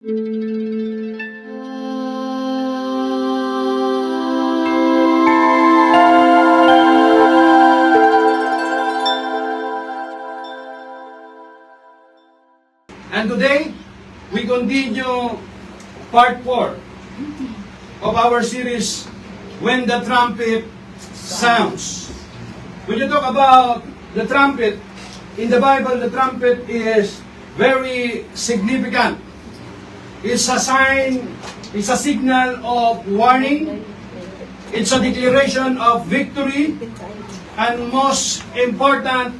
And today, we continue part 4 of our series, When the Trumpet Sounds. When you talk about the trumpet, in the Bible, the trumpet is very significant. It's a sign, it's a signal of warning, it's a declaration of victory, and most important,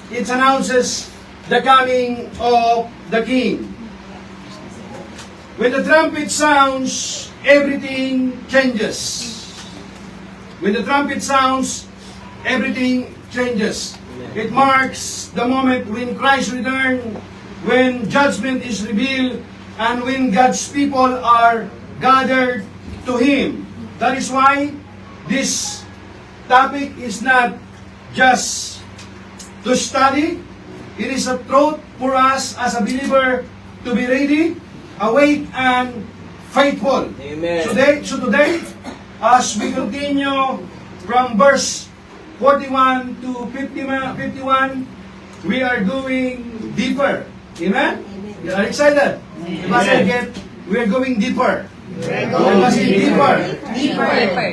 it announces the coming of the King. When the trumpet sounds, everything changes. When the trumpet sounds, everything changes. It marks the moment when Christ returns, when judgment is revealed, and when God's people are gathered to Him. That is why this topic is not just to study. It is a truth for us as a believer to be ready, awake, and faithful. Amen. So today, as we continue from verse 41 to 51, we are going deeper. Amen? You are excited? We are going deeper. Deeper.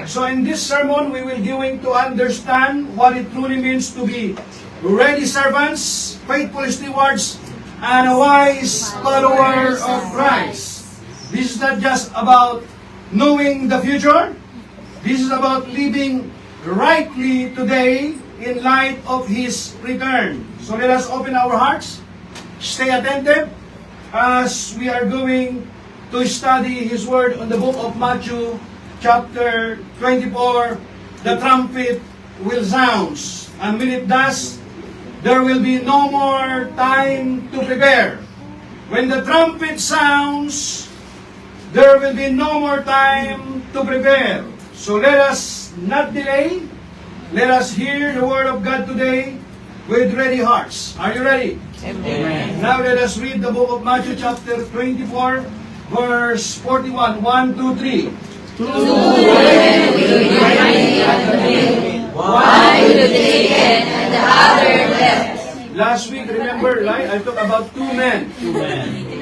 So in this sermon, we will going to understand what it truly means to be ready servants, faithful stewards, and a wise follower of Christ. This is not just about knowing the future. This is about living rightly today in light of His return. So let us open our hearts, stay attentive, as we are going to study His Word on the book of Matthew, chapter 24. The trumpet will sound, and when it does, there will be no more time to prepare. When the trumpet sounds, there will be no more time to prepare. So let us not delay. Let us hear the Word of God today with ready hearts. Are you ready? Amen. Now let us read the book of Matthew chapter 24, verse 41. 1, 2, 3. Two women will be joining at the mill. One will be taken and the other left. Last week, remember, right? I talked about two men.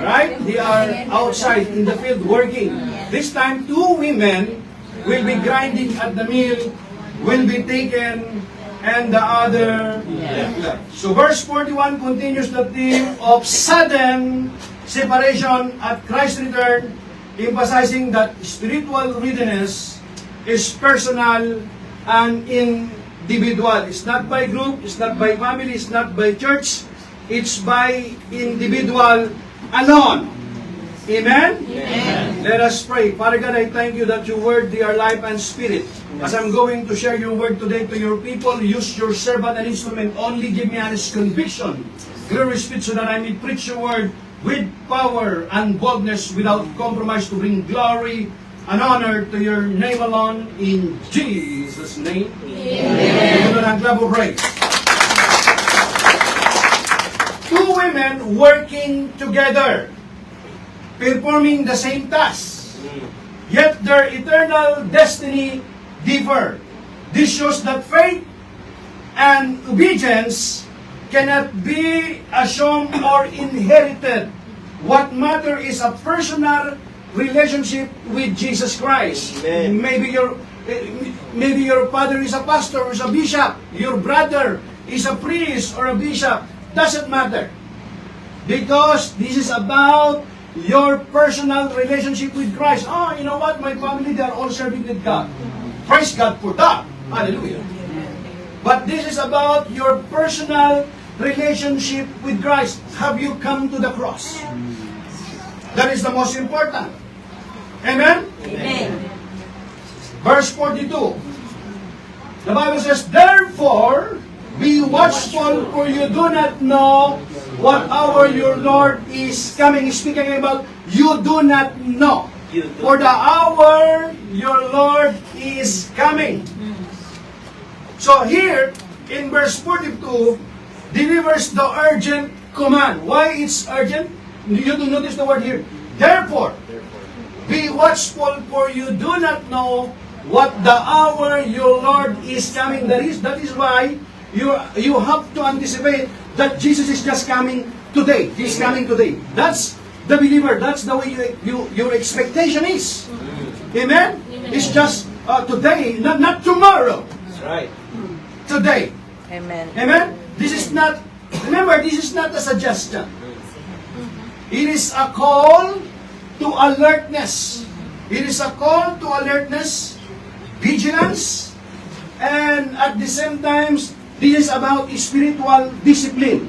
Right? They are outside in the field working. This time, two women will be grinding at the mill, will be taken, and the other left. So verse 41 continues the theme of sudden separation at Christ's return, emphasizing that spiritual readiness is personal and individual. It's not by group, it's not by family, it's not by church, it's by individual alone. Amen? Amen. Let us pray. Father God, I thank you that your word, they are life and spirit. As I'm going to share your word today to your people, use your servant and instrument only. Give me honest conviction, clear speech, so that I may preach your word with power and boldness without compromise, to bring glory and honor to your name alone. In Jesus' name. Amen. Ang clap of praise. Two women working together, performing the same task, yet their eternal destiny differ. This shows that faith and obedience cannot be assumed or inherited. What matters is a personal relationship with Jesus Christ. Amen. Maybe your father is a pastor or is a bishop. Your brother is a priest or a bishop. Doesn't matter. Because this is about your personal relationship with Christ. Oh, you know what? My family, they are all serving with God. Praise God for that. Hallelujah. But this is about your personal relationship with Christ. Have you come to the cross? That is the most important. Amen? Amen. Verse 42. The Bible says, therefore, be watchful, for you do not know what hour your Lord is coming. Speaking about, you do not know. For the hour your Lord is coming. So here, in verse 42, delivers the urgent command. Why it's urgent? You do notice the word here. Therefore, be watchful, for you do not know what the hour your Lord is coming. That is why you have to anticipate that Jesus is just coming today. He's coming today. That's the believer. That's the way your expectation is. Amen? It's just today, not tomorrow. That's right. Today. Amen. Amen? This is not, remember, this is not a suggestion. It is a call to alertness. It is a call to alertness, vigilance, and at the same time, this is about spiritual discipline.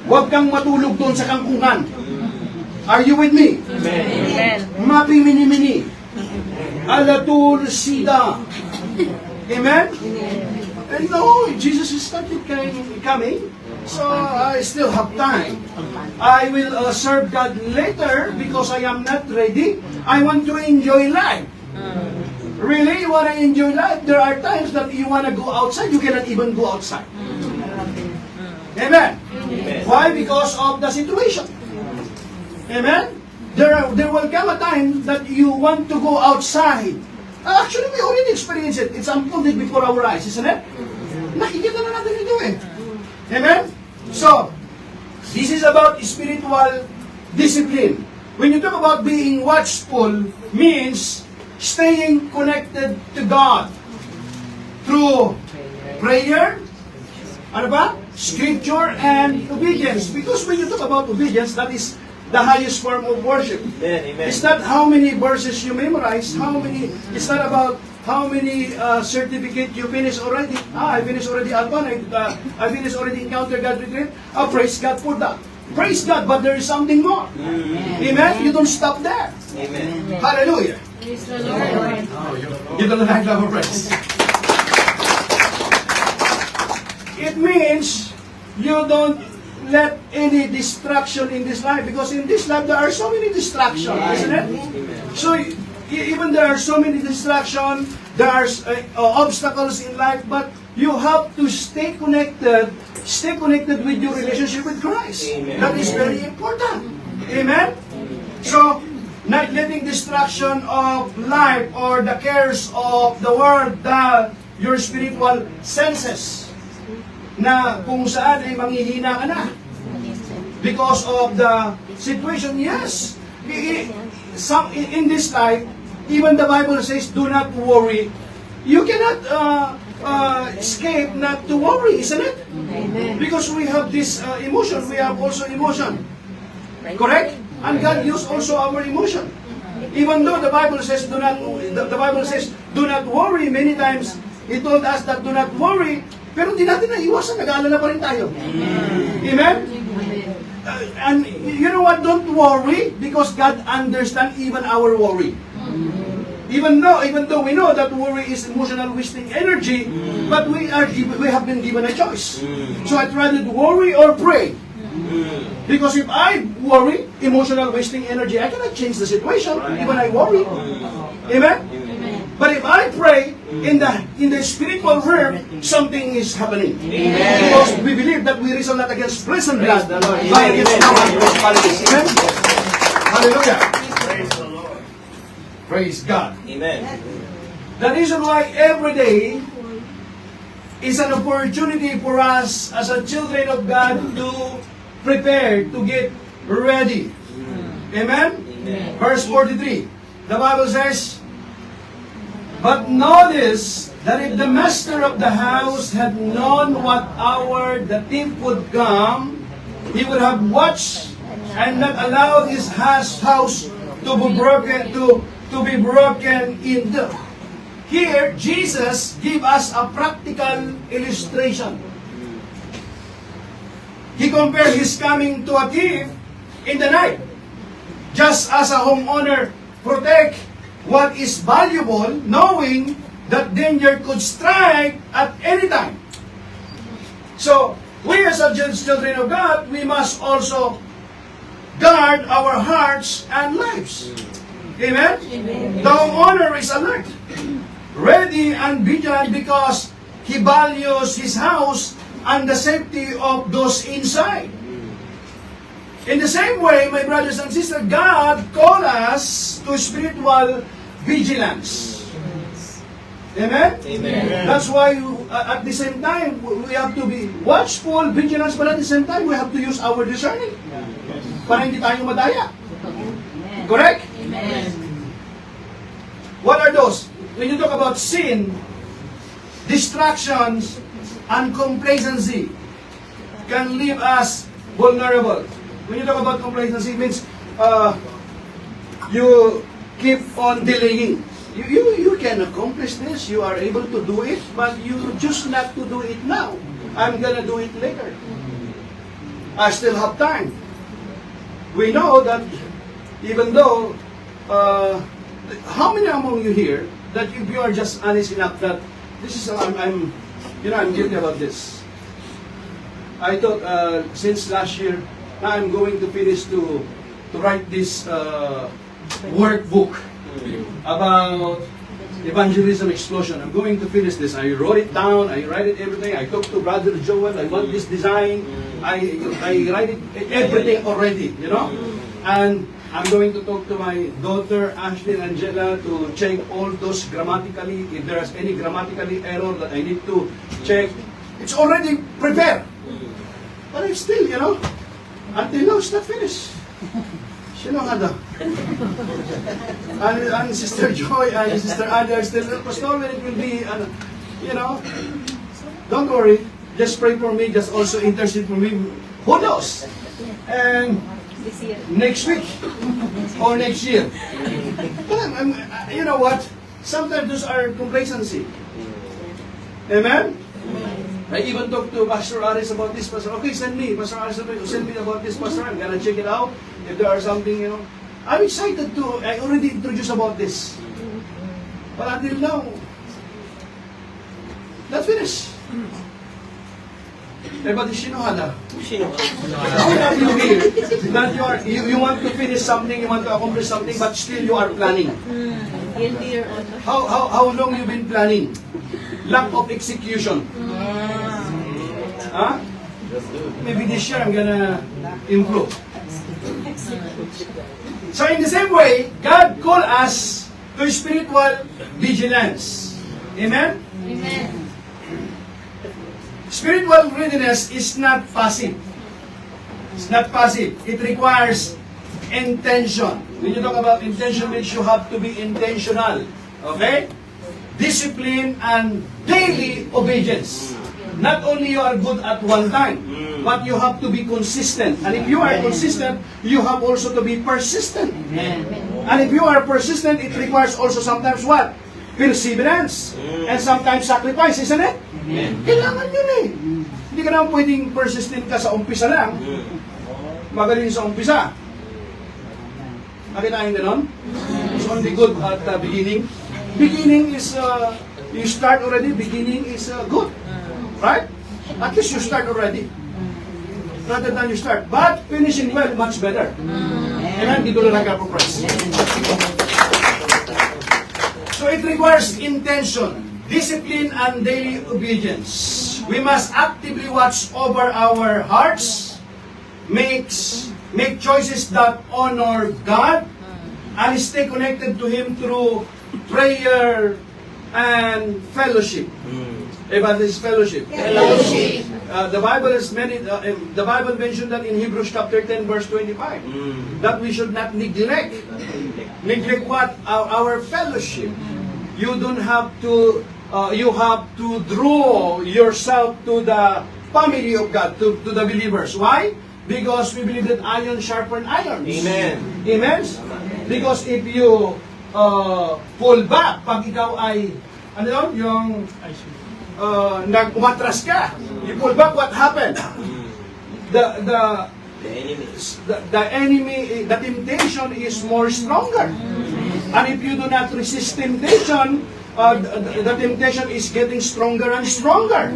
Huwag kang matulog doon sa kangkungan. Are you with me? Amen. Mapi mini-mini. Alatul sida. Amen? And no, Jesus is started coming. So I still have time. I will serve God later because I am not ready. I want to enjoy life. Really, you want to enjoy life? There are times that you want to go outside, you cannot even go outside. Amen? Why? Because of the situation. Amen? There will come a time that you want to go outside. Actually, we already experienced it. It's unfolded before our eyes, isn't it? Nakikita na natin ito eh. Amen? So, this is about spiritual discipline. When you talk about being watchful, means staying connected to God through prayer, ano ba? Scripture and obedience. Because when you talk about obedience, that is the highest form of worship. Amen. It's not how many verses you memorize, it's not about how many certificate you finish already. I finished already Alban, I finished already Encounter God Retreat. Praise God for that. Praise God, but there is something more. Amen? You don't stop there. Amen. Hallelujah. Praise the Lord. Give them the hand of praise. It means you don't let any distraction in this life, because in this life there are so many distractions, isn't it? So even there are so many distractions, there are obstacles in life, but you have to stay connected with your relationship with Christ. Amen. That is very important. Amen? So, not letting distraction of life or the cares of the world dull your spiritual senses, na kung saan ay manghihina ka na because of the situation. Yes, in this life, even the Bible says, do not worry. You cannot escape not to worry, isn't it? Amen. Because we have this emotion, we have also emotion. Correct? And God used also our emotion. Even though the Bible says do not worry, many times He told us that do not worry, pero hindi natin naiwasan, nag-aalala pa rin tayo. Amen? And you know what? Don't worry, because God understands even our worry. Even though we know that worry is emotional wasting energy, but we have been given a choice. So I'd rather worry or pray. Because if I worry, emotional wasting energy, I cannot change the situation, even I worry. Amen? But if I pray, in the spiritual realm, something is happening. Amen. Because we believe that we wrestle not against flesh and blood, but against power and principalities. Amen? Hallelujah. Praise the Lord. Praise God. Amen. The reason why every day is an opportunity for us as a children of God to prepare, to get ready. Amen? Amen. Verse 43. The Bible says, but notice that if the master of the house had known what hour the thief would come, he would have watched and not allowed his house to be broken into. Here, Jesus gives us a practical illustration. He compared his coming to a thief in the night. Just as a homeowner protect what is valuable, knowing that danger could strike at any time. So, we as children of God, we must also guard our hearts and lives. Amen? The homeowner is alert, ready and vigilant, because he values his house and the safety of those inside. In the same way, my brothers and sisters, God called us to spiritual vigilance. Amen? Amen. That's why at the same time, we have to be watchful, vigilance, but at the same time, we have to use our discerning. Para hindi tayo madaya. Correct? Amen. What are those? When you talk about sin, distractions, and complacency can leave us vulnerable. When you talk about complacency, it means you keep on delaying. You can accomplish this, you are able to do it, but you choose not to do it now. I'm gonna do it later. I still have time. We know that even though, how many among you here that if you are just honest enough that this is I'm guilty about this. I thought since last year, now I'm going to finish to write this workbook about evangelism explosion. I'm going to finish this. I wrote it down. I write it everything. I talked to Brother Joel. I want this design. I write it everything already. And I'm going to talk to my daughter Ashley and Angela to check all those grammatically. If there's any grammatically error that I need to check, it's already prepared. But it's still, until now it's not finished. Shinohada. And Sister Joy and Sister Ada are still, Pastor, when it will be, don't worry. Just pray for me. Just also intercede for me. Who knows? And next week or next year. But you know what? Sometimes those are complacency. Amen? I even talked to Pastor Aris about this, Pastor. Okay, send me. Pastor Aris, send me about this, Pastor. I'm gonna check it out. If there are something, I'm excited to. I already introduced about this. But until now, not finished. Everybody, shinohada. How many of you here that you want to finish something, you want to accomplish something, but still you are planning? Guilty, Your Honor. How long you been planning? Lack of execution. Huh? Maybe this year I'm gonna improve. So in the same way, God called us to spiritual vigilance. Amen? Amen. Spiritual readiness is not passive. It's not passive. It requires intention. When you talk about intention, means you have to be intentional. Okay? Discipline and daily obedience. Not only you are good at one time, but you have to be consistent. And if you are consistent, you have also to be persistent. And if you are persistent, it requires also sometimes what? Perseverance. And sometimes sacrifice, isn't it? Kailangan yun eh. Hindi ka naman pwedeng persistent ka sa umpisa lang. Magaling sa umpisa. Nakita yung ganon? It's only good at the beginning. Beginning is, you start already, beginning is good. Right? At least you start already. Rather than you start. But finishing well, much better. Amen? Dito lang ang price. So it requires intention, discipline, and daily obedience. We must actively watch over our hearts, make choices that honor God, and stay connected to Him through prayer and fellowship. About this fellowship. Fellowship. The Bible mentioned that in Hebrews chapter 10 verse 25 that we should not neglect what? Our fellowship. You don't have to you have to draw yourself to the family of God, to the believers. Why? Because we believe that iron sharpens iron. Amen. Amen? Because if you pull back, pag ikaw ay umatras ka, you pull back, what happened? The enemy, the temptation is more stronger. And if you do not resist temptation, the temptation is getting stronger and stronger.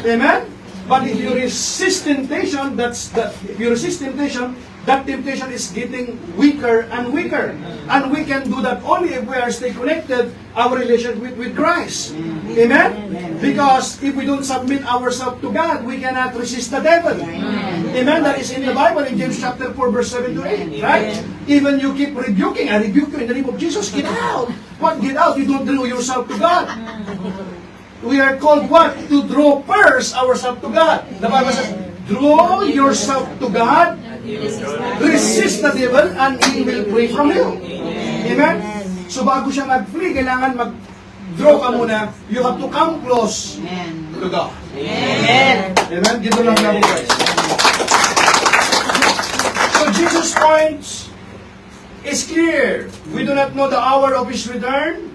Amen? But if you resist temptation, if you resist temptation, that temptation is getting weaker and weaker. And we can do that only if we are stay connected our relationship with Christ. Amen? Because if we don't submit ourselves to God, we cannot resist the devil. Amen? That is in the Bible in James chapter 4 verse 7 to 8. Right? Even you keep rebuking, I rebuke you in the name of Jesus, get out. What get out? You don't draw yourself to God. We are called what? To draw first ourselves to God. The Bible says, draw yourself to God, resist the devil, and he will flee from you. Amen? So bago siya mag-flee, kailangan mag-draw ka muna. You have to come close to God. Amen. Amen? Dito lang namin guys. So Jesus' point is clear. We do not know the hour of His return.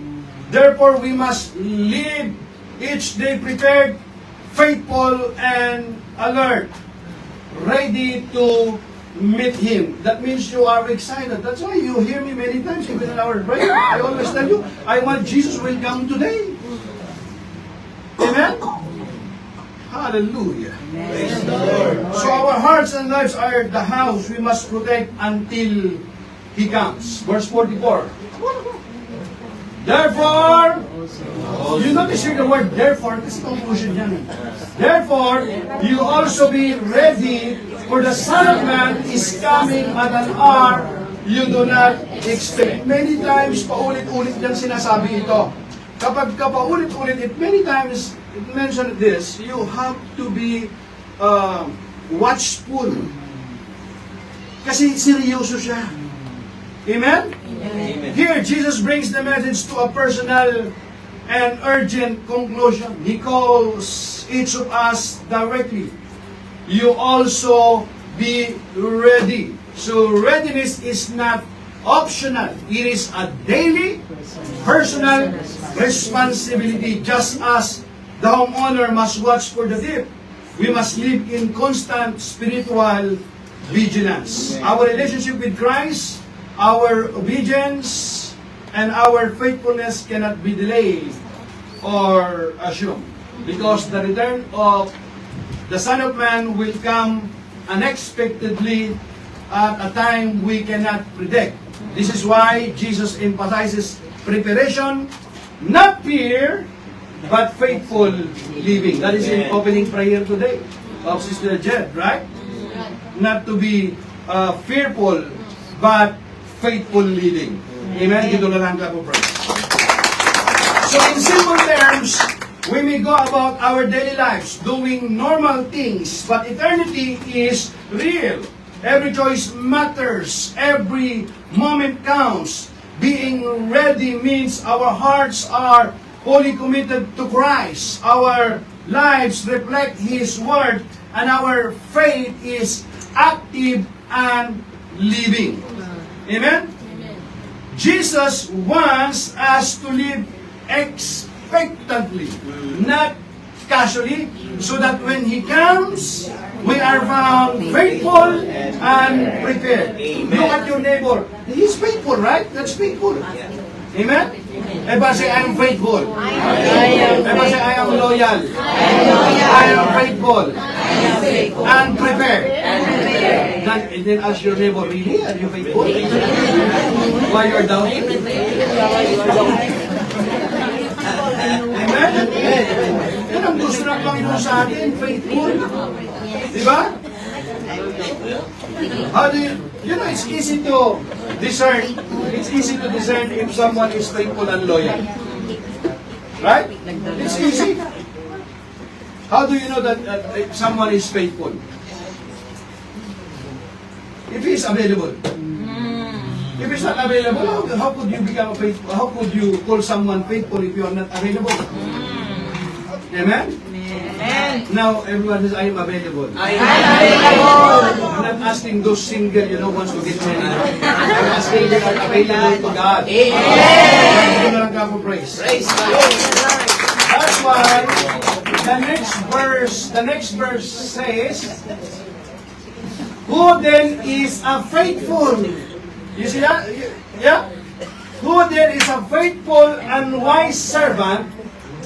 Therefore, we must live each day prepared, faithful, and alert, ready to meet Him. That means you are excited. That's why you hear me many times, even in our prayer. I always tell you, I want Jesus will come today. Amen? Hallelujah. So our hearts and lives are the house we must protect until He comes. Verse 44. Therefore, you notice here the word therefore, kasi conclusion yan. Therefore, you also be ready, for the Son of Man is coming at an hour you do not expect. Many times, paulit-ulit yan sinasabi ito. Kapag paulit-ulit, many times, it mentioned this, you have to be watchful. Kasi seryoso siya. Amen? Amen. Here, Jesus brings the message to a personal and urgent conclusion. He calls each of us directly. You also be ready. So readiness is not optional. It is a daily, personal responsibility. Just as the homeowner must watch for the thief, we must live in constant spiritual vigilance. Our relationship with Christ, our obedience, and our faithfulness cannot be delayed or assumed. Because the return of the Son of Man will come unexpectedly at a time we cannot predict. This is why Jesus emphasizes preparation, not fear, but faithful living. That is in opening prayer today of Sister Jed, right? Not to be fearful, but faithful living. Amen? Dito na lang ako, praise. So in simple terms, we may go about our daily lives doing normal things, but eternity is real. Every choice matters. Every moment counts. Being ready means our hearts are wholly committed to Christ. Our lives reflect His Word, and our faith is active and living. Amen? Jesus wants us to live expectantly, not casually, so that when He comes, we are found faithful and prepared. Look at your neighbor. He's faithful, right? That's faithful. Amen? Everybody say, I am faithful. Everybody say, I am loyal. I am faithful. And prepared. And then ask your neighbor, really? Are you faithful? Why you are doubting? Amen? Yan ang gusto ng Panginoon sa atin, faithful. Diba? How do you know, it's easy to discern. It's easy to discern if someone is faithful and loyal. Right? It's easy. How do you know that if someone is faithful? If he is available. If he's not available, how could you become faithful? How could you call someone faithful if you are not available? Amen? Amen. Now, everyone says, I am available. I am available. I'm not asking those single, wants to get married. I'm asking they are available to God. Amen. Ito na lang ka po, praise. Praise God. That's why the next verse says, who then is a faithful? You see that? Yeah? Who then is a faithful and wise servant,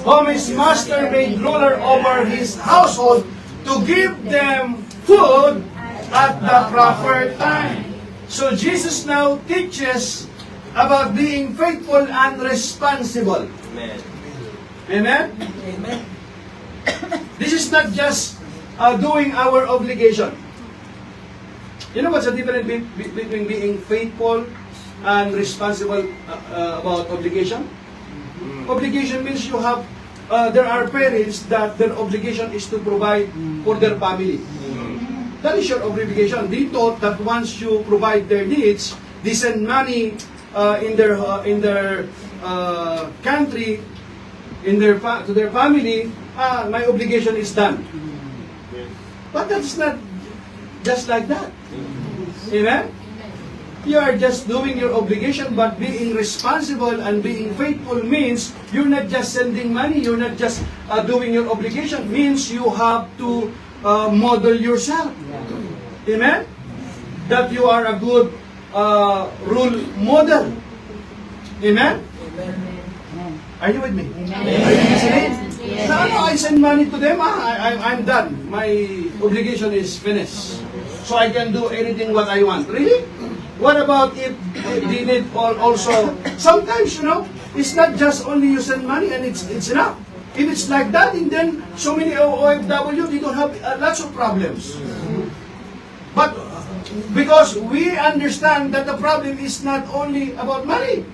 whom his master made ruler over his household, to give them food at the proper time. So Jesus now teaches about being faithful and responsible. Amen. Amen? Amen. This is not just doing our obligation. You know what's the difference between being faithful and responsible about obligation? Obligation means you have, there are parents that their obligation is to provide for their family. That is your obligation. They thought that once you provide their needs, they send money in their country, to their family. My obligation is done. But that's not just like that. Amen? You are just doing your obligation, but being responsible and being faithful means you're not just sending money, you're not just doing your obligation, means you have to model yourself. Amen? That you are a good role model. Amen? Are you with me? Are you listening? Yes. No, I send money to them, I'm done. My obligation is finished. So I can do anything what I want. Really? What about if they need also, sometimes, it's not just only you send money and it's enough. If it's like that, and then so many OFW, they don't have lots of problems. But because we understand that the problem is not only about money.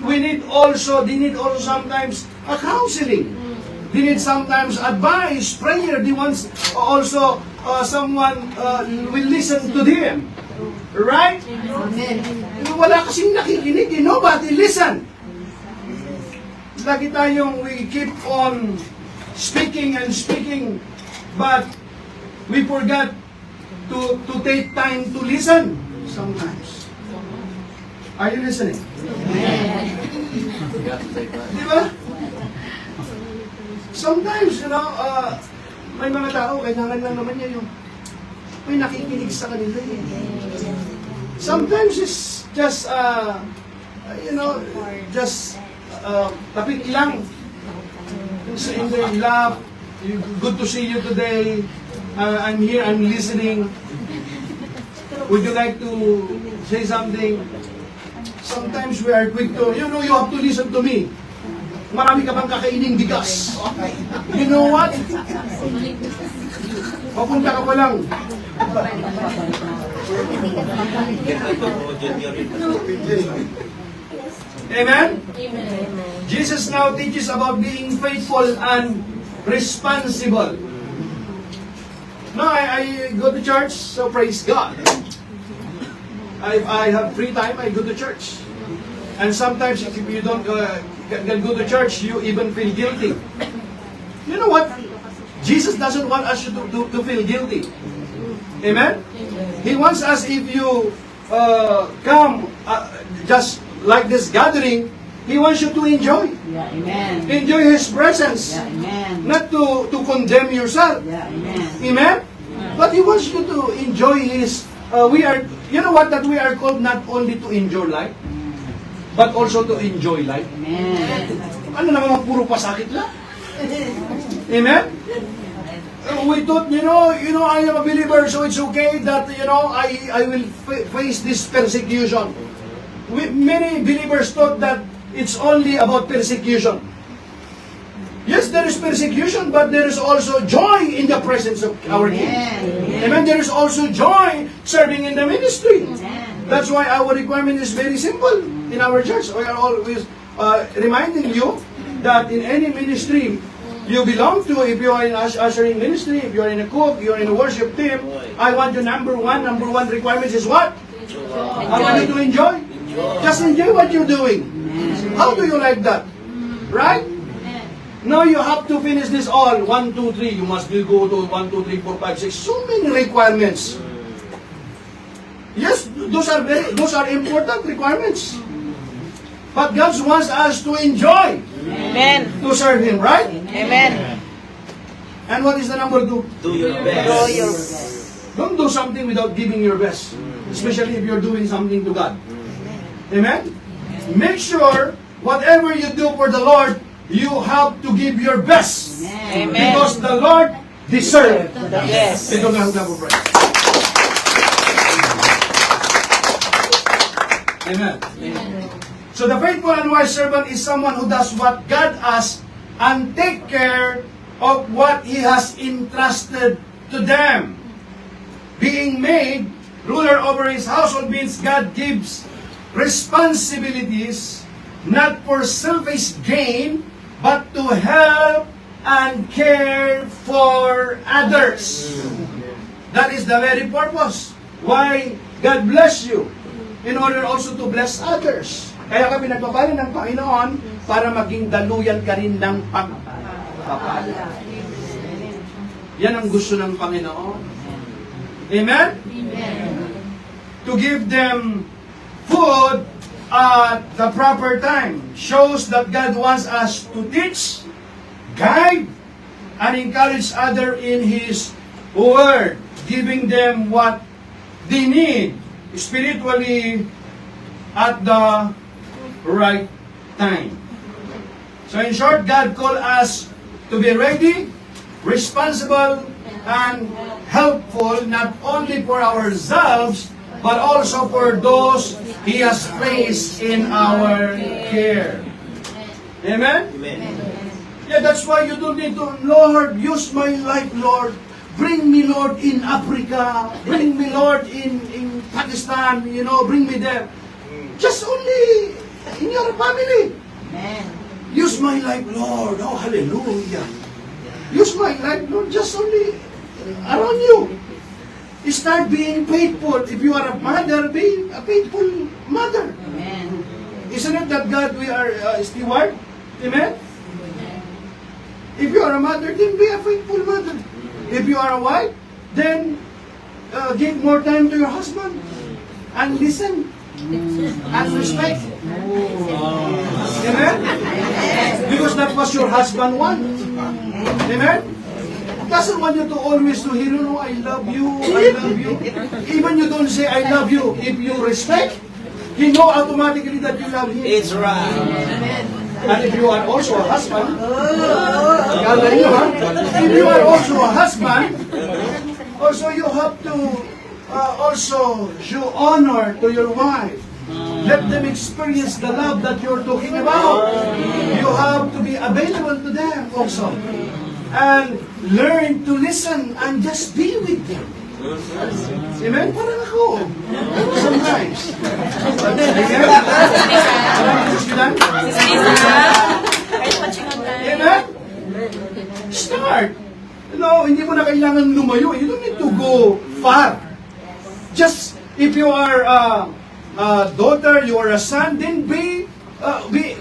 They need also sometimes a counseling. They need sometimes advice, prayer. They want also someone will listen to them. Right? Wala kasing nakikinig. Nobody listen. Lagi tayong we keep on speaking and speaking, but we forgot to take time to listen sometimes. Are you listening? Di ba? Sometimes, may mga tao, kailangan lang naman niya yung may nakikinig sa kanila. Sometimes it's just, tapik lang. In their lap, good to see you today. I'm here, I'm listening. Would you like to say something? Sometimes we are quick to, you have to listen to me. Marami ka bang kakaining bigas? You know what? Papunta ka pa lang. Amen? Jesus now teaches about being faithful and responsible. Now, I go to church, so praise God. I have free time, I go to church. And sometimes if you don't can go to church, you even feel guilty. You know what? Jesus doesn't want us to feel guilty. Amen? He wants us, if you come just like this gathering, He wants you to enjoy. Yeah, amen. Enjoy His presence. Yeah, amen. Not to condemn yourself. Yeah, amen. Amen? But He wants you to enjoy His... you know what? That we are called not only to enjoy life, but also to enjoy life. Amen. Ano naman puro pasakit lang? Amen? We thought, I am a believer, so it's okay that, I will face this persecution. Many believers thought that it's only about persecution. Yes, there is persecution, but there is also joy in the presence of our King. Amen. There is also joy serving in the ministry. That's why our requirement is very simple in our church. We are always reminding you that in any ministry you belong to, if you are in ushering ministry, if you are in a cook, you are in a worship team, I want you number one requirement is what? I want you to enjoy. Just enjoy what you're doing. How do you like that? Right? Now you have to finish this all. 1, 2, 3. You must go to 1, 2, 3, 4, 5, 6. So many requirements. Yes, those are important requirements. But God wants us to enjoy. Amen. To serve Him, right? Amen. And what is the number 2? Do your Do best. your best. Don't do something without giving your best. Especially if you're doing something to God. Amen? Make sure whatever you do for the Lord, you have to give your best. Amen. Because the Lord deserves The best. Ito na ang praise. Amen. So the faithful and wise servant is someone who does what God asks and take care of what He has entrusted to them. Being made ruler over his household means God gives responsibilities not for selfish gain, but to help and care for others. That is the very purpose why God bless you, in order also to bless others. Kaya kami nagpapala ng Panginoon para maging daluyan ka rin ng pagpapala. Yan ang gusto ng Panginoon. Amen? To give them food at the proper time shows that God wants us to teach, guide, and encourage others in His Word, giving them what they need spiritually at the right time. So in short, God called us to be ready, responsible, and helpful not only for ourselves, but also for those He has placed in our care. Amen? Yeah, that's why you don't need to, Lord, use my life, Lord. Bring me, Lord, in Africa. Bring me, Lord, in Pakistan. You know, bring me there. Just only in your family. Use my life, Lord. Oh, hallelujah. Use my life, Lord, just only around you. Start being faithful. If you are a mother, be a faithful mother. Isn't it that God, we are steward? Amen? If you are a mother, then be a faithful mother. If you are a wife, then give more time to your husband. And listen. And respect. Amen? Because that was your husband want. Amen? Doesn't want you to always to hear, no, I love you, I love you. Even you don't say, I love you. If you respect, he know automatically that you love him. It's right. And if you are also a husband, if you are also a husband, also you have to also show honor to your wife. Let them experience the love that you're talking about. You have to be available to them also. And learn to listen and just be with them. Amen? Parang ako. Sometimes. Amen? Start. No, hindi mo na kailangan lumayo. You don't need to go far. Just, if you are a daughter, you are a son, then be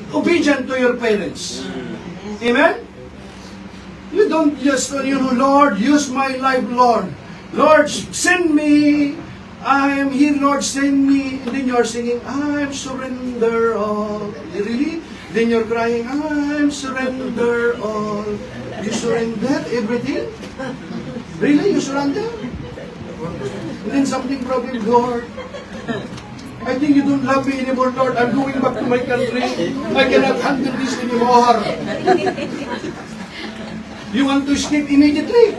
obedient to your parents. Amen? You don't just, Lord, use my life, Lord. Lord, send me. I am here, Lord, send me. And then you're singing, I'm surrender all. Really? Then you're crying, I'm surrender all. You surrender everything? Really? You surrender? And then something problem, Lord. I think you don't love me anymore, Lord. I'm going back to my country. I cannot handle this anymore. You want to escape immediately.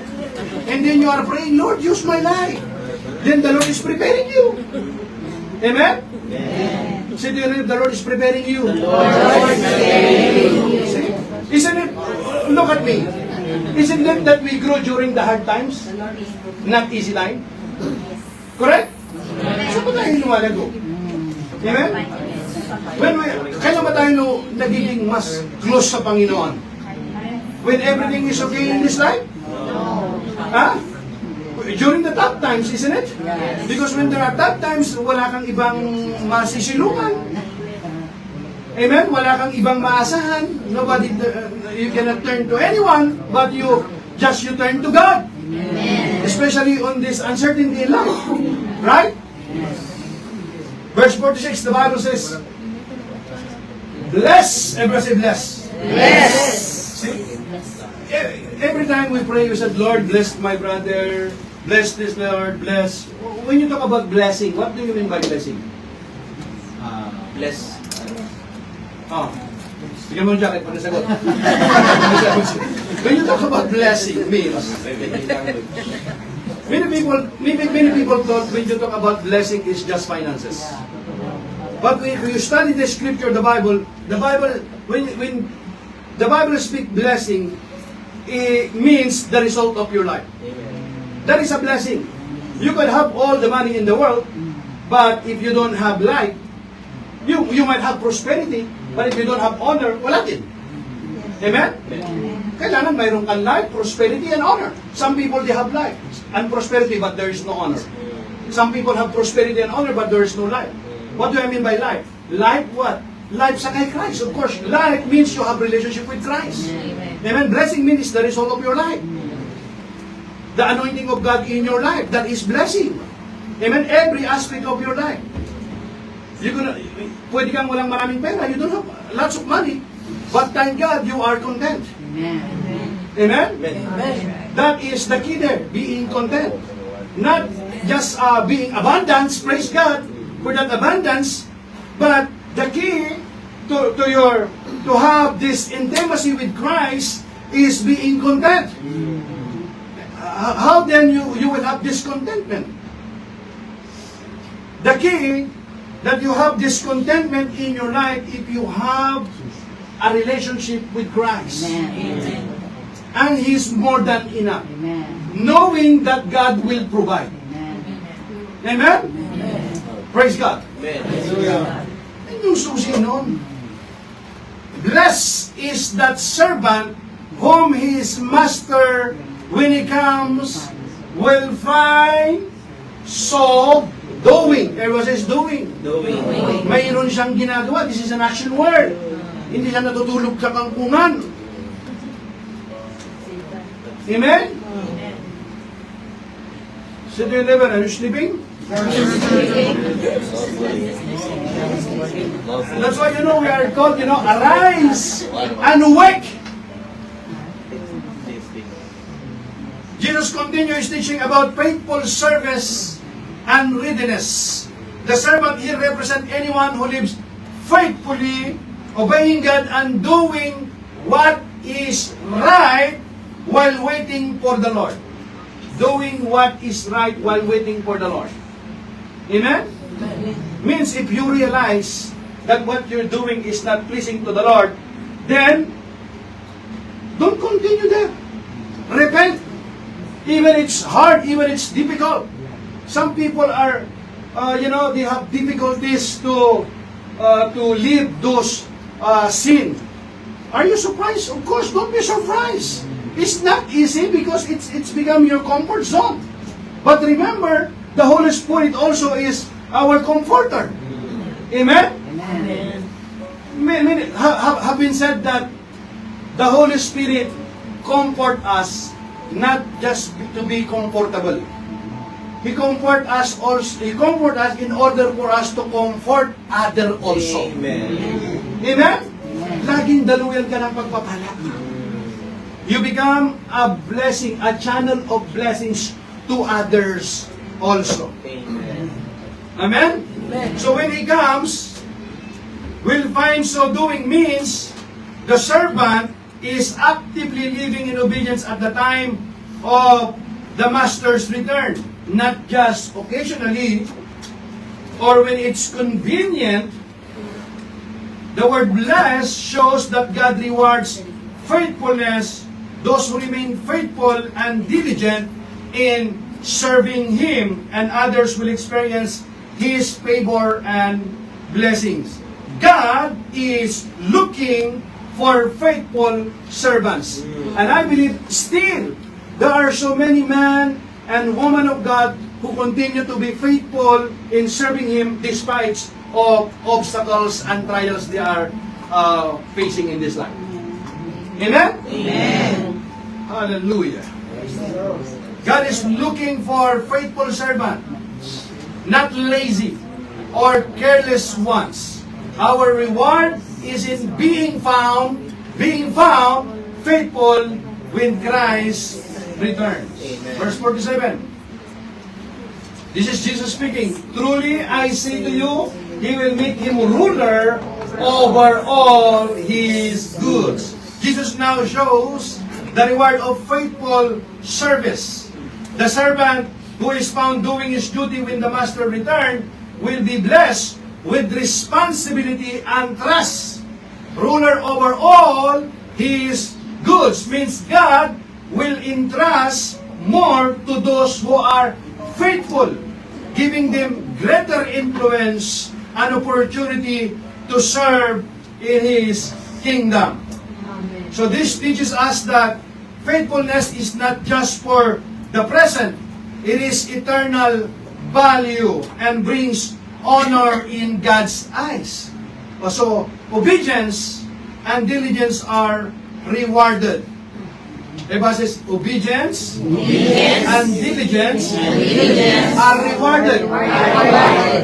And then you are praying, Lord, use my life. Then the Lord is preparing you. Amen? Say to your neighbor, the Lord is preparing you. See? Isn't it, look at me. Isn't it that we grow during the hard times? Not easy time? Correct? Saan ba tayo lumalago? Amen? Kailan ba tayo nagiging mas close sa Panginoon? When everything is okay in this life? Huh? During the tough times, isn't it? Because when there are tough times, wala kang ibang masisilungan. Amen? Wala kang ibang maasahan. Nobody, you cannot turn to anyone, but you turn to God. Especially on this uncertainty in life. Right? Verse 46, the Bible says, bless, everyone say bless. Bless. See? Every time we pray, we said, Lord, bless my brother, bless this, Lord, bless. When you talk about blessing, what do you mean by blessing? Bless. Oh. Bigyan mo yung jacket para sagot. When you talk about blessing, means, many people thought when you talk about blessing is just finances. But when you study the scripture, the Bible, when the Bible speaks blessing, it means the result of your life. That is a blessing. You can have all the money in the world, but if you don't have life, you might have prosperity, but if you don't have honor, wala din. Amen? Kailangan mayroon kang life, prosperity, and honor. Some people, they have life and prosperity, but there is no honor. Some people have prosperity and honor, but there is no life. What do I mean by life? Life what? Life sa kay Christ. Of course, life means you have relationship with Christ. Amen. Blessing means the result of your life. The anointing of God in your life, that is blessing. Amen. Every aspect of your life. Pwede kang walang maraming pera, you don't have lots of money, but thank God you are content. Amen? That is the key there, being content. Not just being abundance, praise God for that abundance, but the key to have this intimacy with Christ is being content. How then you will have discontentment? The key that you have discontentment in your life if you have a relationship with Christ. Amen. And He's more than enough. Amen. Knowing that God will provide. Amen? Praise God. Ano yung susi nun? Blessed is that servant whom his master, when he comes, will find so doing. Everyone says doing. Mayroon siyang ginagawa. This is an action word. Hindi siya natutulog sa kangkungan. Amen? Sit you live, are you sleeping? That's why we are called, arise and wake. Jesus continues teaching about faithful service and readiness. The servant here represents anyone who lives faithfully, obeying God and doing what is right while waiting for the Lord. Doing what is right while waiting for the Lord. Amen? Means if you realize that what you're doing is not pleasing to the Lord, then don't continue there. Repent. Even it's hard, even it's difficult. Some people are, they have difficulties to leave those sin. Are you surprised? Of course, don't be surprised. It's not easy because it's become your comfort zone. But remember, the Holy Spirit also is our comforter. Amen? Have been said that the Holy Spirit comfort us not just to be comfortable. He comfort us also. He comfort us in order for us to comfort other also. Amen? Laging daluyan ka ng pagpapala. You become a blessing, a channel of blessings to others also. Amen? So when He comes, we'll find so doing means the servant is actively living in obedience at the time of the master's return. Not just occasionally or when it's convenient. The word blessed shows that God rewards faithfulness, those who remain faithful and diligent in serving Him, and others will experience His favor and blessings. God is looking for faithful servants. And I believe still there are so many men and women of God who continue to be faithful in serving Him despite of obstacles and trials they are facing in this life. Amen? Hallelujah. God is looking for faithful servants, not lazy or careless ones. Our reward is in being found faithful when Christ returns. Verse 47. This is Jesus speaking. Truly I say to you, He will make him ruler over all His goods. Jesus now shows the reward of faithful service. The servant who is found doing his duty when the master returns will be blessed with responsibility and trust. Ruler over all his goods means God will entrust more to those who are faithful, giving them greater influence and opportunity to serve in His kingdom. So this teaches us that faithfulness is not just for the present, it is eternal value and brings honor in God's eyes. So obedience and diligence are rewarded. Diba says, obedience and diligence are rewarded.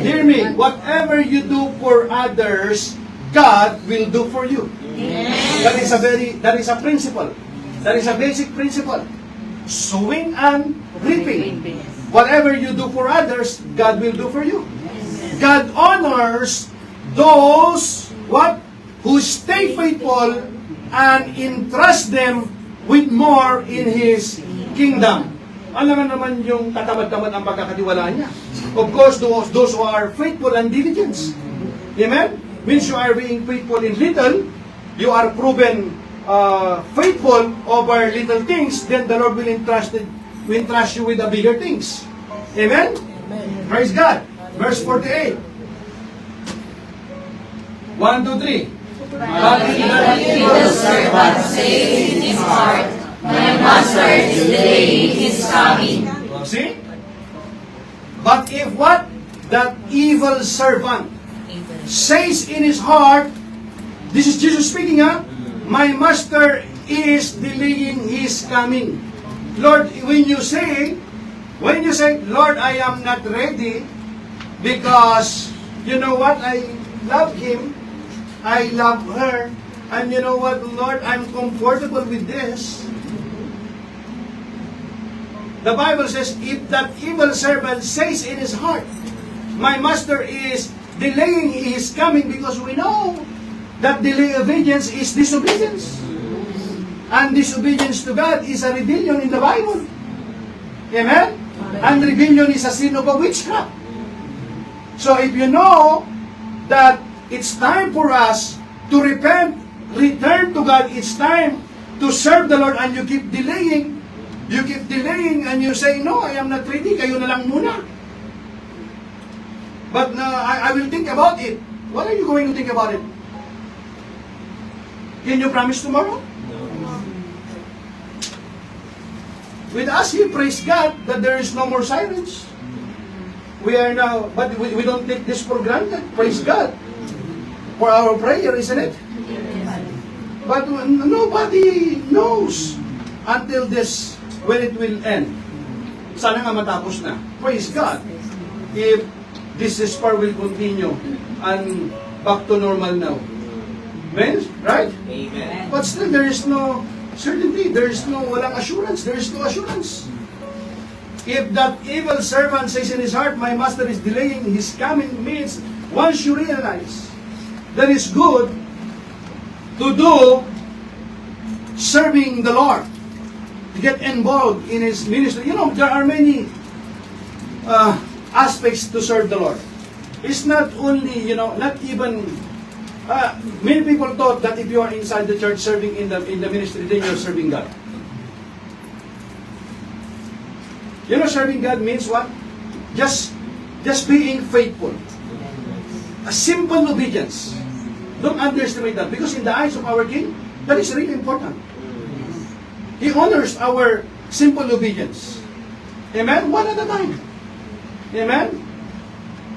Hear me, whatever you do for others, God will do for you. That is a principle. That is a basic principle. Sowing and reaping. Whatever you do for others, God will do for you. God honors those who stay faithful and entrust them with more in His kingdom. Alam naman yung katamad-tamad ang pagkakatiwalaan niya. Of course, those who are faithful and diligent. Amen? Means you are being faithful in little, you are proven faithful over little things, then the Lord will entrust you with the bigger things. Amen? Praise God. Verse 48. 1, 2, 3. But the evil servant says in his heart, my master is delaying his coming. See? But if what? That evil servant says in his heart, this is Jesus speaking, my master is delaying his coming. Lord, when you say, Lord, I am not ready because, you know what, I love him, I love her, and you know what, Lord, I'm comfortable with this. The Bible says, if that evil servant says in his heart, my master is delaying his coming, because we know that delayed obedience is disobedience. And disobedience to God is a rebellion in the Bible. Amen? And rebellion is a sin of a witchcraft. So if you know that it's time for us to repent, return to God, it's time to serve the Lord, and you keep delaying, and you say, no, I am not ready, kayo na lang muna. But I will think about it. What are you going to think about it? Can you promise tomorrow? With us here, praise God, that there is no more sirens. We are now, but we don't take this for granted. Praise God. For our prayer, isn't it? But nobody knows until this, when it will end. Sana nga matapos na. Praise God. If this despair will continue and back to normal now. Amen? Right? Amen. But still, there is no certainty. There is no walang assurance. There is no assurance. If that evil servant says in his heart, my master is delaying his coming, means once you realize that it's good to do serving the Lord, to get involved in His ministry. You know, there are many aspects to serve the Lord. It's not only, not even, many people thought that if you are inside the church serving in the ministry, then you're serving God. You know, serving God means what? Just being faithful. A simple obedience. Don't underestimate that, because in the eyes of our King, that is really important. He honors our simple obedience. Amen? One at a time. Amen?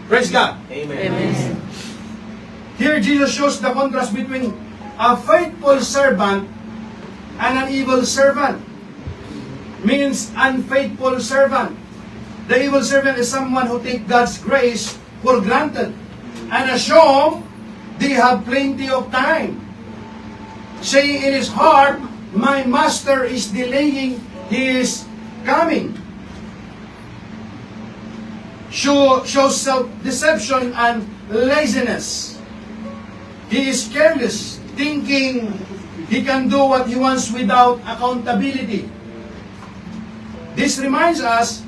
Praise God. Amen. Here Jesus shows the contrast between a faithful servant and an evil servant. Means unfaithful servant. The evil servant is someone who takes God's grace for granted and assume they have plenty of time, saying in his heart, my master is delaying his coming. Shows self-deception and laziness. He is careless, thinking he can do what he wants without accountability. This reminds us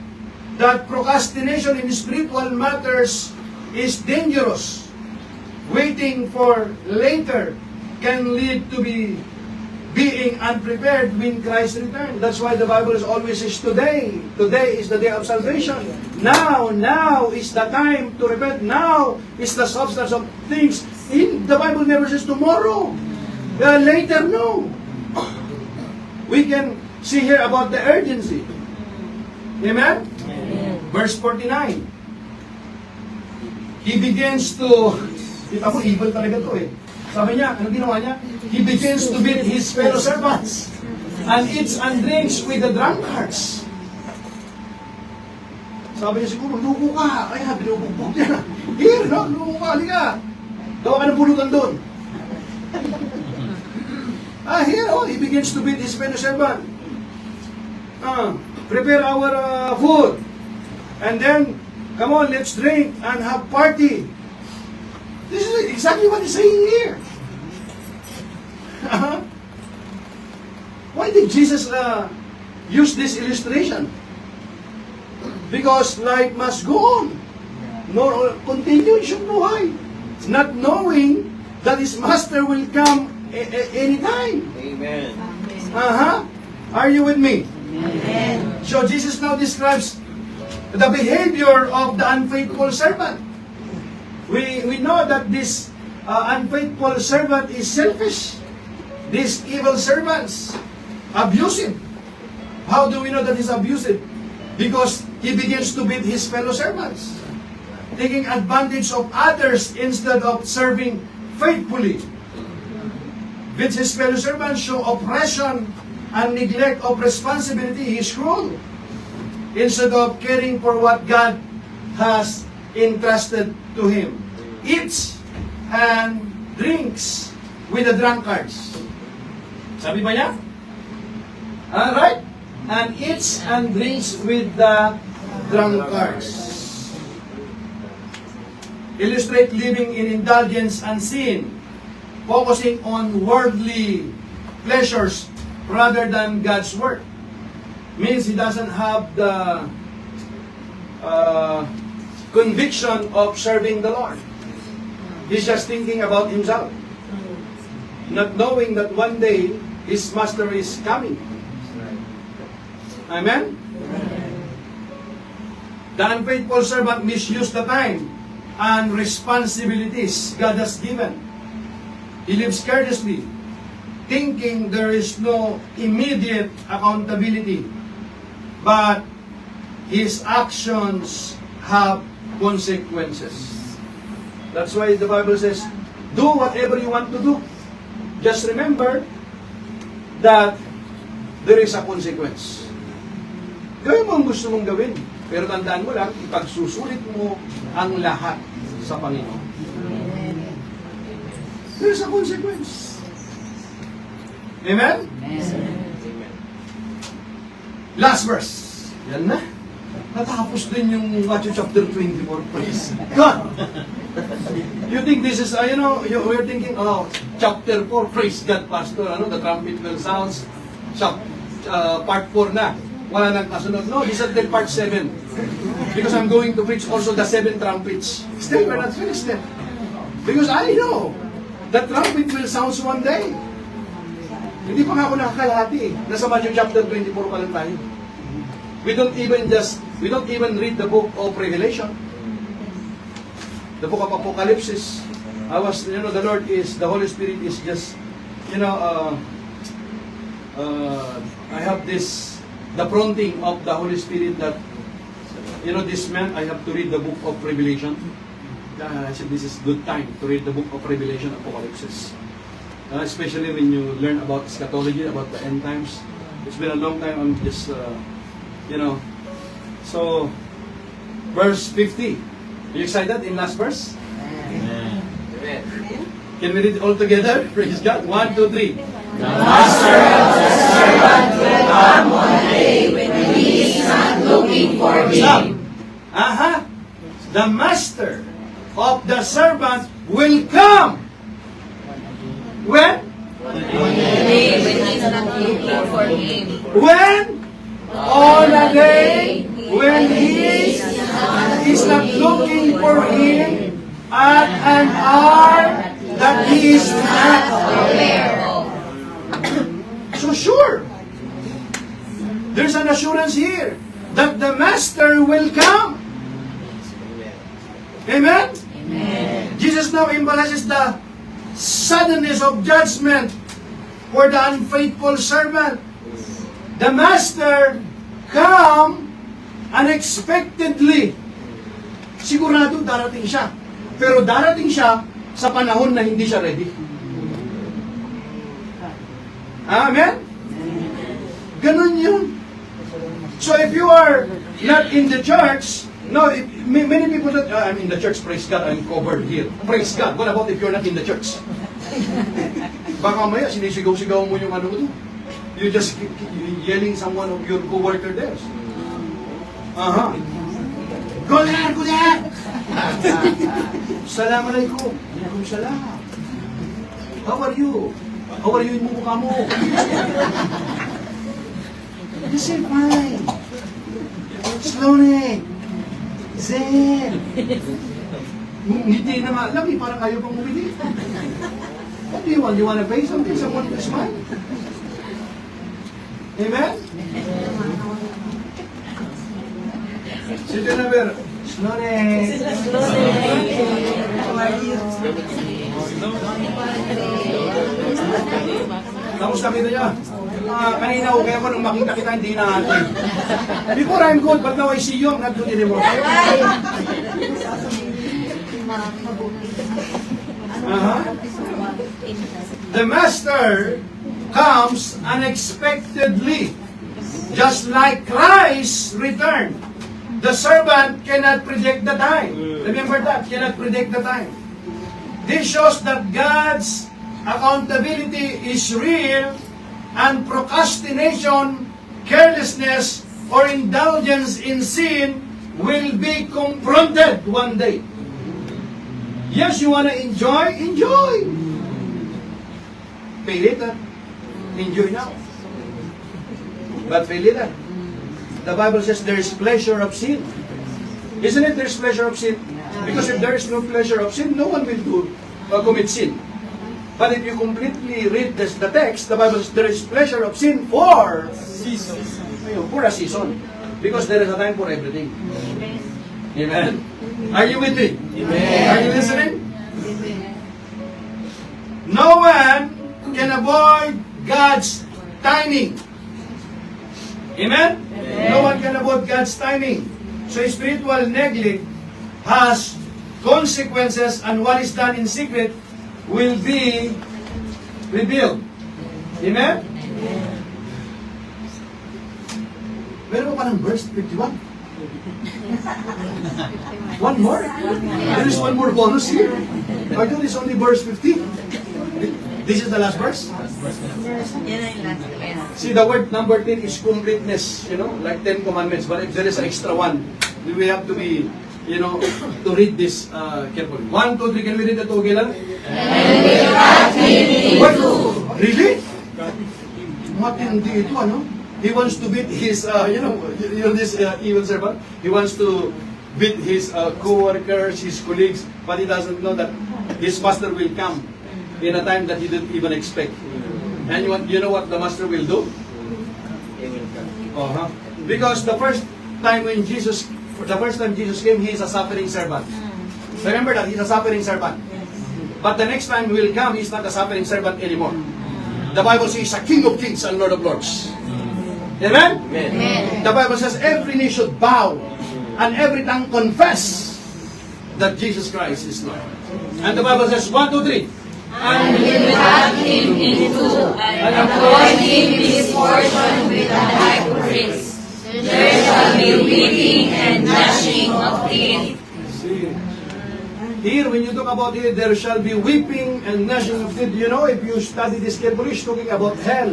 that procrastination in spiritual matters is dangerous waiting for later can lead to being unprepared when Christ returns. That's why the Bible always says today. Today is the day of salvation. Now is the time to repent. Now is the substance of things. The Bible never says tomorrow. Later, no. We can see here about the urgency. Amen? Verse 49. He begins to, kita mo, evil talaga to eh. Sabi niya, ano ginawa niya? He begins to beat his fellow servants and eats and drinks with the drunkards. Sabi niya siguro, lugo ka. Kaya binubugbog niya. Here, no? Lugo ka, halika. Gawa ka ng pulutan doon. Here, he begins to beat his fellow servant. Prepare our food. And then, come on, let's drink and have party. This is exactly what he's saying here. Why did Jesus use this illustration? Because life must go on. No, continuation buhay. Not knowing that his master will come anytime. Amen. Are you with me? Amen. So Jesus now describes the behavior of the unfaithful servant. We know that this unfaithful servant is selfish. These evil servants, abusive. How do we know that he's abusive? Because he begins to beat his fellow servants, taking advantage of others instead of serving faithfully. With his fellow servants show oppression and neglect of responsibility. He is cruel. Instead of caring for what God has entrusted to him. Eats and drinks with the drunkards. Sabi ba niya? Alright? And eats and drinks with the drunkards. Illustrate living in indulgence and sin, focusing on worldly pleasures rather than God's work. Means he doesn't have the conviction of serving the Lord. He's just thinking about himself, not knowing that one day his master is coming. Amen? The unfaithful servant misused the time and responsibilities God has given. He lives carelessly, thinking there is no immediate accountability, but his actions have consequences. That's why the Bible says, do whatever you want to do. Just remember that there is a consequence. Gawin mo ang gusto mong gawin, pero tandaan mo lang, ipagsusulit mo ang lahat sa Panginoon. There is a consequence. Amen? Last verse. Yan na. Natapos din yung Matthew chapter 24. Praise God! You think this is, we're thinking, chapter 4, praise God, Pastor, the trumpet will sounds, part 4 na. Wala nang kasunod. No, this is until part 7. Because I'm going to preach also the 7 trumpets. Still, we're not finished yet. Because I know that trumpet will sounds one day. Hindi pa nga ako nakakalahati. Nasa Matthew chapter 24 pa lang tayo. We don't even read the book of Revelation. The book of Apocalypse. The Lord is, the Holy Spirit is just, I have the prompting of the Holy Spirit that, this man, I have to read the book of Revelation. I said, this is good time to read the book of Revelation, Apocalypse. Especially when you learn about eschatology, about the end times. It's been a long time, I'm just, So, verse 50. Are you excited in last verse? Amen. Can we read it all together? Praise God. 1, 2, 3. The master of the servant will come one day when he is not looking for Stop. him. The master of the servant will come. When? One day when he is not looking for him. When? On a day when he is not looking for him at an hour that he is not. So sure, there's an assurance here that the Master will come. Amen? Jesus now emphasizes the suddenness of judgment for the unfaithful servant. The Master come unexpectedly. Sigurado darating siya. Pero darating siya sa panahon na hindi siya ready. Amen? Ganun yun. So if you are not in the church, no, many people that, I'm in the church, praise God, I'm covered here. Praise God. What about if you're not in the church? Baka maya, sinisigaw-sigaw mo yung ano mo. You just keep yelling someone of your co-worker there. Go there, go there! Assalamualaikum. Alaikum salam. How are you? How are you yung mukha mo? You say fine. Slowly. Zen. Ngiti na nga lang, parang kayo pang umili. What do you want? You want to pay something? Someone to smile? Amen? Sit down over. Slowly. Tapos nakita niya, kanina ko kaya ko nung makita kita, hindi na natin. Before I'm good, but now I see you, I'm not good anymore. The Master comes unexpectedly, just like Christ's return. The servant cannot predict the time. Remember that, cannot predict the time. This shows that God's accountability is real, and procrastination, carelessness, or indulgence in sin will be confronted one day. Yes, you want to enjoy? Enjoy! Pay later. Enjoy now. But pay later. The Bible says there is pleasure of sin. Isn't it there's pleasure of sin? Because if there is no pleasure of sin, no one will commit sin. But if you completely read the text, the Bible says there is pleasure of sin for a season. Because there is a time for everything. Amen. Are you with me? Amen. Are you listening? No one can avoid God's timing. Amen? No one can avoid God's timing. So spiritual neglect has consequences, and what is done in secret will be revealed. Amen? Meron pa ng verse 51. One more? There is one more bonus here. I thought it's only verse 50. This is the last verse? See, the word number 10 is completeness, like 10 commandments. But if there is an extra one, we have to be, to read this carefully. 1, 2, 3, can we read that together? What? Really? Matindi ito, ano? He wants to beat his, this evil servant. He wants to beat his co-workers, his colleagues, but he doesn't know that his master will come in a time that he didn't even expect. And you know what the master will do? He will come. Because the first time Jesus came, he is a suffering servant. Remember that, he's a suffering servant. But the next time he will come, he's not a suffering servant anymore. The Bible says he's a King of Kings and Lord of Lords. Amen? Amen. The Bible says every knee should bow and every tongue confess that Jesus Christ is Lord. And the Bible says 1, 2, 3. And will cut him in two, and appoint him his portion with the high priest. There shall be weeping and gnashing of teeth. See, here when you talk about it, there shall be weeping and gnashing of teeth. If you study this carefully, it's talking about hell.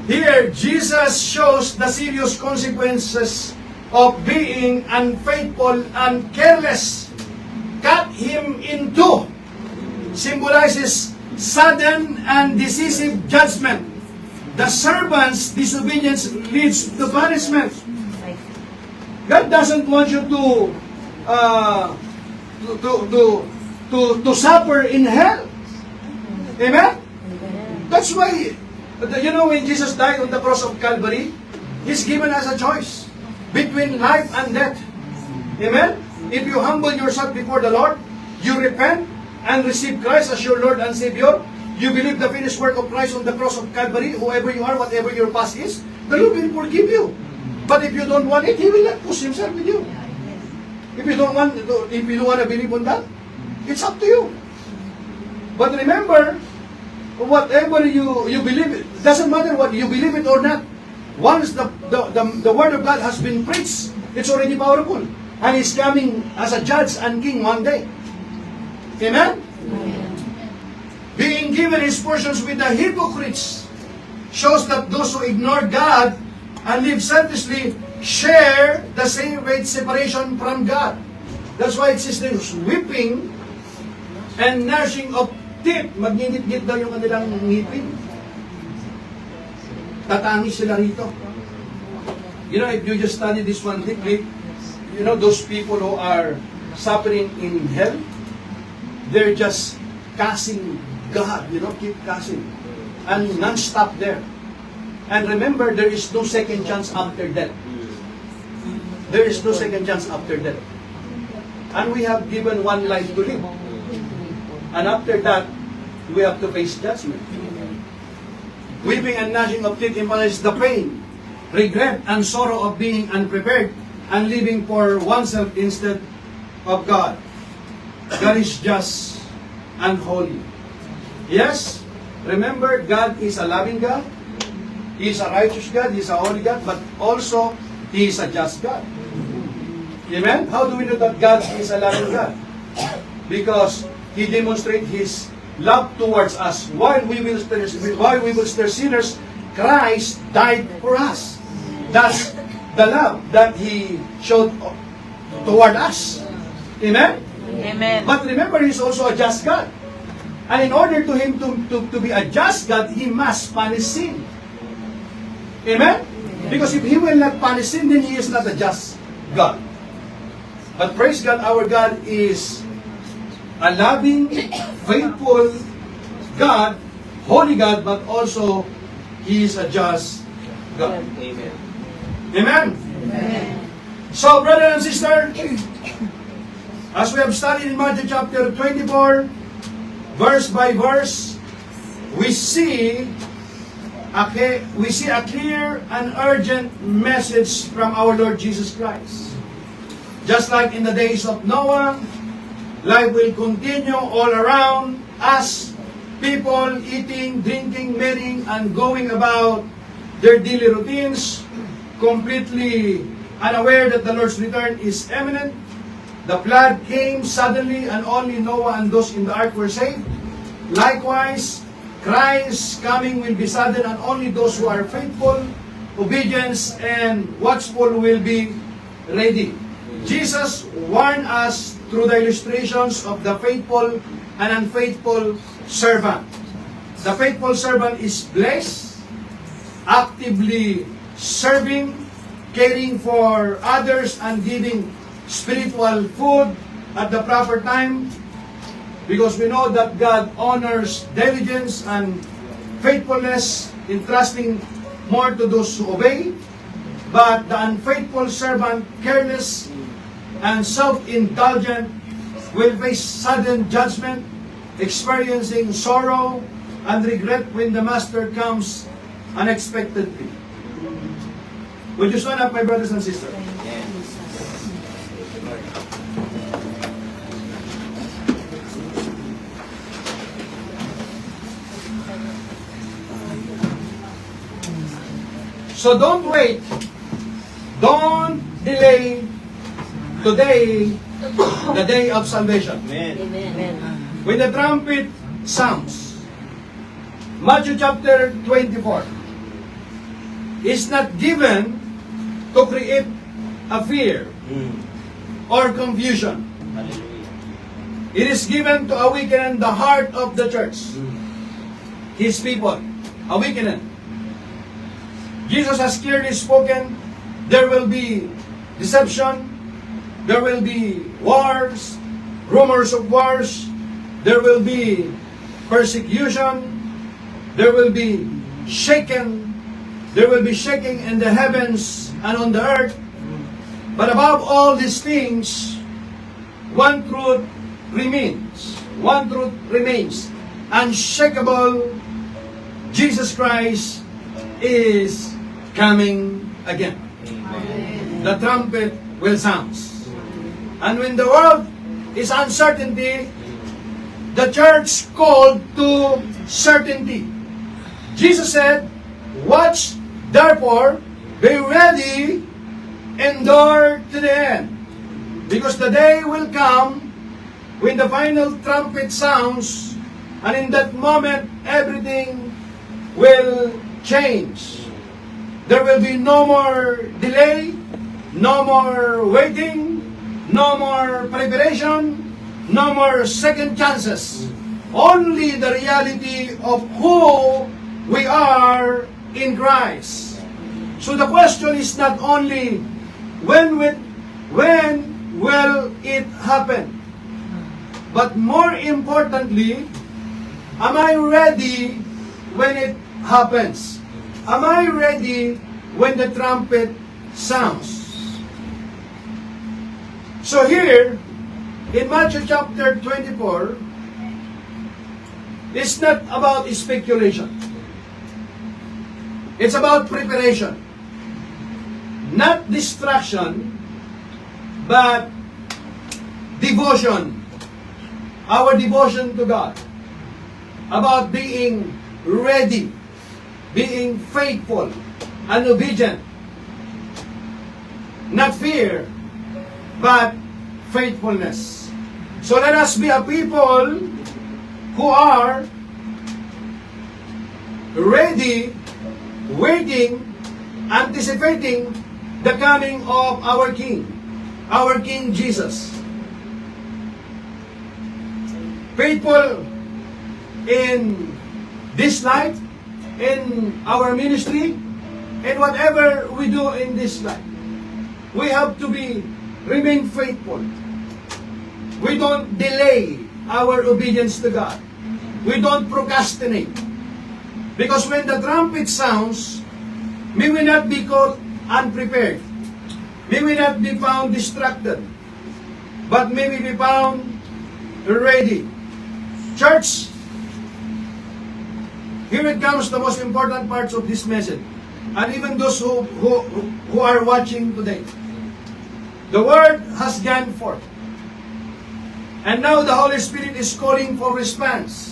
Here, Jesus shows the serious consequences of being unfaithful and careless. Cut him in two symbolizes sudden and decisive judgment. The servant's disobedience leads to punishment. God doesn't want you to to suffer in hell. Amen? That's why, when Jesus died on the cross of Calvary, He's given us a choice between life and death. Amen? If you humble yourself before the Lord, you repent and receive Christ as your Lord and Savior, you believe the finished work of Christ on the cross of Calvary, whoever you are, whatever your past is, the Lord will forgive you. But if you don't want it, He will not push Himself with you. If you don't want to believe on that, it's up to you. But remember, whatever you believe, it doesn't matter what you believe it or not. Once the Word of God has been preached, it's already powerful. And He's coming as a judge and king one day. Amen? Being given His portions with the hypocrites shows that those who ignore God and live selfishly share the same great separation from God. That's why it says there's weeping and gnashing of teeth. Magninit-ngit daw yung kanilang ngipin. Tatangis sila rito. If you just study this one deeply, those people who are suffering in hell, they're just cussing God, keep cussing. And non-stop there. And remember, there is no second chance after death. There is no second chance after death. And we have given one life to live. And after that, we have to face judgment. Weeping and gnashing of teeth implies the pain, regret, and sorrow of being unprepared and living for oneself instead of God. God is just and holy. Yes, remember, God is a loving God. He is a righteous God. He is a holy God. But also, He is a just God. Amen? How do we know that God is a loving God? Because He demonstrates His love towards us. While we will still sinners, Christ died for us. That's the love that He showed toward us. Amen? Amen. But remember, He's also a just God. And in order to Him to be a just God, He must punish sin. Amen? Because if He will not punish sin, then He is not a just God. But praise God, our God is a loving, faithful God, holy God, but also He is a just God. Amen. Amen? Amen. So, brother and sister, as we have studied in Matthew chapter 24, verse by verse, we see a clear and urgent message from our Lord Jesus Christ. Just like in the days of Noah, life will continue all around us, people eating, drinking, marrying, and going about their daily routines, completely unaware that the Lord's return is imminent. The flood came suddenly, and only Noah and those in the ark were saved. Likewise, Christ's coming will be sudden, and only those who are faithful, obedient, and watchful will be ready. Jesus warned us through the illustrations of the faithful and unfaithful servant. The faithful servant is blessed, actively serving, caring for others, and giving spiritual food at the proper time, because we know that God honors diligence and faithfulness in trusting more to those who obey. But the unfaithful servant, careless and self-indulgent, will face sudden judgment, experiencing sorrow and regret when the master comes unexpectedly. Would you stand up, my brothers and sisters? So don't wait. Don't delay today, the day of salvation. Amen. When the trumpet sounds, Matthew chapter 24 is not given to create a fear or confusion. Hallelujah. It is given to awaken the heart of the church, His people. Awaken it. Jesus has clearly spoken, there will be deception, there will be wars, rumors of wars, there will be persecution, there will be shaking in the heavens and on the earth. But above all these things, one truth remains. One truth remains. Unshakable. Jesus Christ is coming again. The trumpet will sound. And when the world is uncertainty, the church called to certainty. Jesus said, "Watch, therefore, be ready, endure to the end." Because the day will come when the final trumpet sounds, and in that moment, everything will change. There will be no more delay, no more waiting, no more preparation, no more second chances. Only the reality of who we are in Christ. So the question is not only when will it happen, but more importantly, am I ready when it happens? Am I ready when the trumpet sounds? So here, in Matthew chapter 24, it's not about speculation. It's about preparation. Not distraction, but devotion. Our devotion to God. About being ready, being faithful and obedient. Not fear, but faithfulness. So let us be a people who are ready, waiting, anticipating the coming of our King Jesus. Faithful in this life, in our ministry, and whatever we do in this life. We have to remain faithful. We don't delay our obedience to God. We don't procrastinate. Because when the trumpet sounds, may we not be caught unprepared. May we not be found distracted. But may we be found ready. Church, here it comes the most important parts of this message. And even those who are watching today. The word has gone forth. And now the Holy Spirit is calling for response.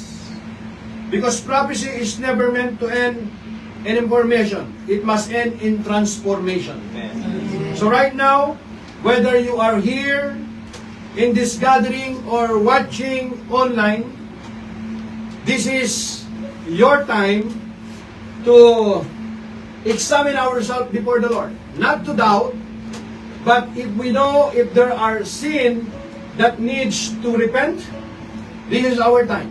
Because prophecy is never meant to end in information. It must end in transformation. Amen. So right now, whether you are here in this gathering or watching online, this is your time to examine ourselves before the Lord. Not to doubt, but if we know if there are sin that needs to repent, this is our time.